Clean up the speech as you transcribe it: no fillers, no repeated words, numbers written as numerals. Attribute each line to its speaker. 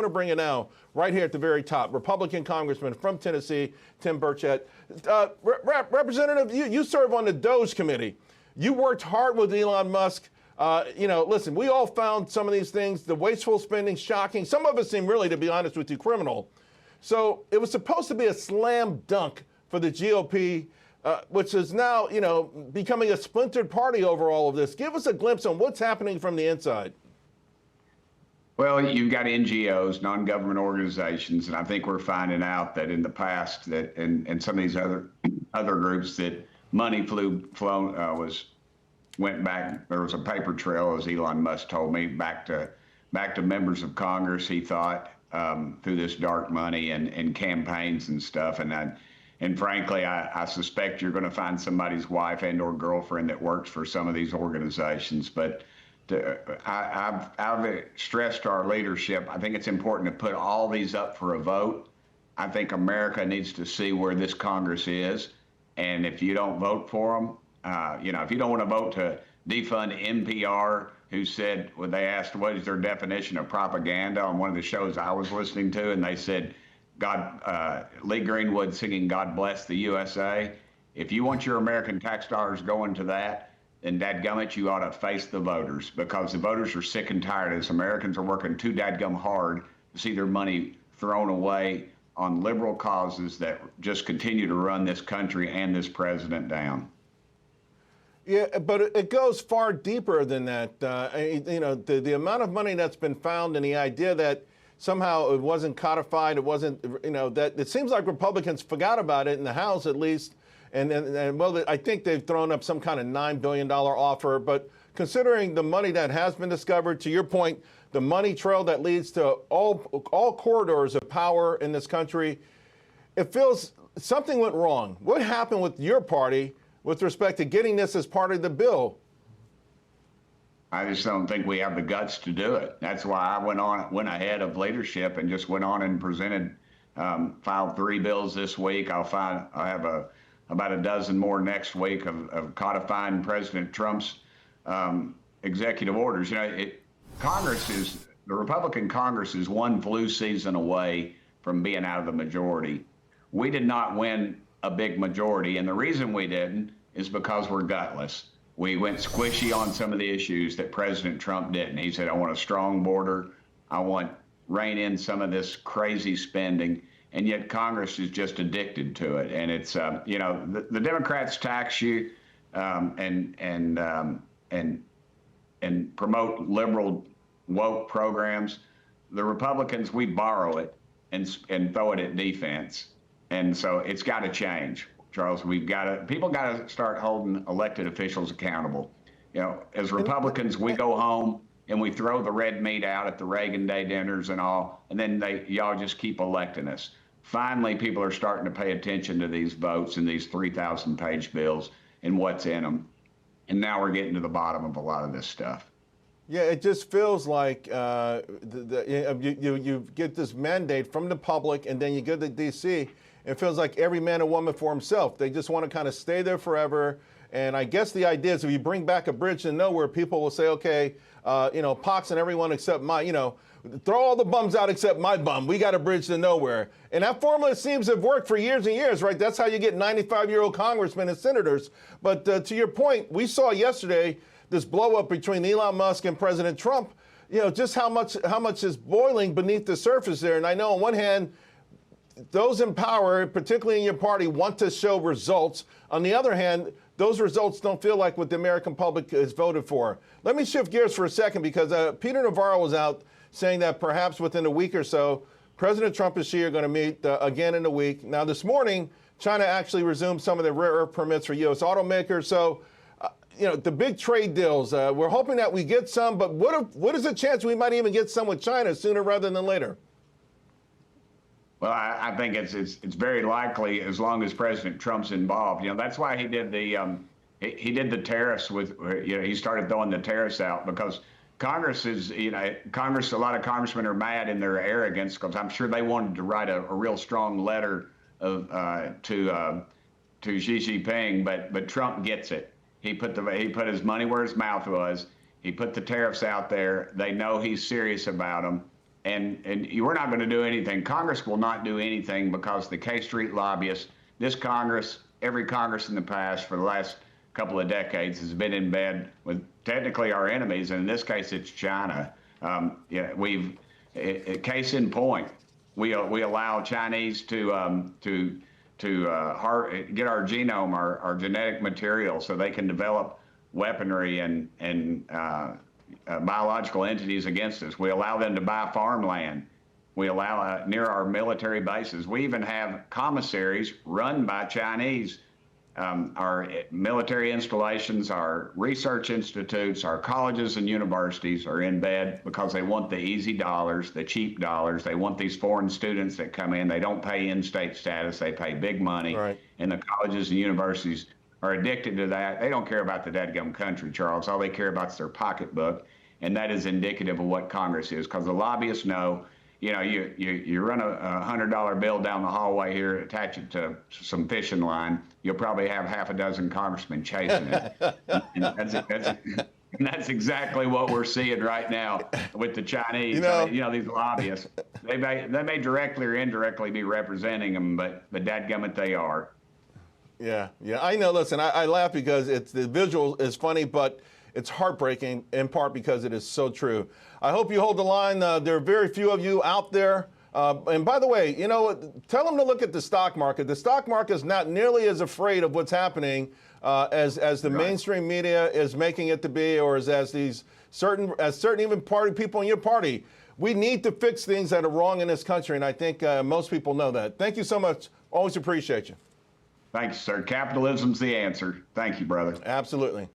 Speaker 1: to bring it now, right here at the very top. Republican Congressman from Tennessee, Tim Burchett. Representative, you serve on the DOGE committee. You worked hard with Elon Musk. Listen, we all found some of these things, the wasteful spending, shocking. Some of it seem really, to be honest with you, criminal. So it was supposed to be a slam dunk for the GOP, which is now, becoming a splintered party over all of this. Give us a glimpse on what's happening from the inside.
Speaker 2: Well, you've got NGOs, non-government organizations, and I think we're finding out that in the past that and some of these other groups that money went back. There was a paper trail, as Elon Musk told me, back to members of Congress. He thought through this dark money and campaigns and stuff, and frankly, I suspect you're going to find somebody's wife and/or girlfriend that works for some of these organizations, but. I've stressed to our leadership, I think it's important to put all these up for a vote. I think America needs to see where this Congress is. And if you don't vote for them, if you don't want to vote to defund NPR, who said, when they asked what is their definition of propaganda on one of the shows I was listening to, and they said, Lee Greenwood singing God Bless the USA. If you want your American tax dollars going to that, then dadgummit, you ought to face the voters, because the voters are sick and tired as Americans are working too dadgum hard to see their money thrown away on liberal causes that just continue to run this country and this president down.
Speaker 1: Yeah, but it goes far deeper than that. The amount of money that's been found and the idea that somehow it wasn't codified, it wasn't, that it seems like Republicans forgot about it in the House at least. And well, I think they've thrown up some kind of $9 billion offer. But considering the money that has been discovered, to your point, the money trail that leads to all corridors of power in this country, it feels something went wrong. What happened with your party with respect to getting this as part of the bill?
Speaker 2: I just don't think we have the guts to do it. That's why I went ahead of leadership and just went on and presented, filed 3 bills this week. I have about a dozen more next week of codifying President Trump's executive orders. The Republican Congress is one flu season away from being out of the majority. We did not win a big majority, and the reason we didn't is because we're gutless. We went squishy on some of the issues that President Trump didn't. He said, I want a strong border. I want rein in some of this crazy spending. And yet Congress is just addicted to it. And it's, the Democrats tax you and promote liberal woke programs. The Republicans, we borrow it and throw it at defense. And so it's got to change, Charles. People got to start holding elected officials accountable. As Republicans, we go home and we throw the red meat out at the Reagan Day dinners and all, and then y'all just keep electing us. Finally, people are starting to pay attention to these votes and these 3,000-page bills and what's in them. And now we're getting to the bottom of a lot of this stuff.
Speaker 1: Yeah, it just feels like you get this mandate from the public, and then you go to D.C., it feels like every man and woman for himself. They just want to kind of stay there forever. And I guess the idea is if you bring back a bridge to nowhere, people will say, okay, Pox and everyone except throw all the bums out except my bum. We got a bridge to nowhere. And that formula seems to have worked for years and years, right? That's how you get 95-year-old congressmen and senators. But to your point, we saw yesterday this blow up between Elon Musk and President Trump, just how much is boiling beneath the surface there. And I know on one hand, those in power, particularly in your party, want to show results. On the other hand, those results don't feel like what the American public has voted for. Let me shift gears for a second, because Peter Navarro was out saying that perhaps within a week or so, President Trump and Xi are going to meet again in a week. Now, this morning, China actually resumed some of the rare earth permits for U.S. automakers. So, the big trade deals, we're hoping that we get some, but what is the chance we might even get some with China sooner rather than later?
Speaker 2: Well, I think it's very likely as long as President Trump's involved. That's why he did the tariffs with, he started throwing the tariffs out, because Congress is, Congress, a lot of congressmen are mad in their arrogance, because I'm sure they wanted to write a real strong letter to Xi Jinping, but Trump gets it. He put his money where his mouth was. He put the tariffs out there. They know he's serious about them. and we're not going to do anything. Congress will not do anything because the K Street lobbyists, this Congress, every Congress in the past for the last couple of decades has been in bed with technically our enemies, and in this case, it's China. Yeah, case in point, we allow Chinese to get our genome, our genetic material, so they can develop weaponry and biological entities against us. We allow them to buy farmland. We allow near our military bases. We even have commissaries run by Chinese. Our military installations, our research institutes, our colleges and universities are in bed because they want the easy dollars, the cheap dollars. They want these foreign students that come in. They don't pay in-state status. They pay big money.
Speaker 1: Right.
Speaker 2: And the colleges and universities are addicted to that. They don't care about the dadgum country, Charles. All they care about is their pocketbook. And that is indicative of what Congress is, because the lobbyists know, you know, you run a $100 bill down the hallway here, attach it to some fishing line, you'll probably have half a dozen congressmen chasing it. and that's exactly what we're seeing right now with the Chinese. You know, these lobbyists, they may directly or indirectly be representing them, but dadgummit, they are.
Speaker 1: Yeah, I know. Listen, I laugh because the visual is funny, but it's heartbreaking in part because it is so true. I hope you hold the line. There are very few of you out there. And by the way, you know, tell them to look at the stock market. The stock market is not nearly as afraid of what's happening as the mainstream media is making it to be, or as certain even party people in your party. We need to fix things that are wrong in this country, and I think most people know that. Thank you so much. Always appreciate you.
Speaker 2: Thanks, sir. Capitalism's the answer. Thank you, brother.
Speaker 1: Absolutely.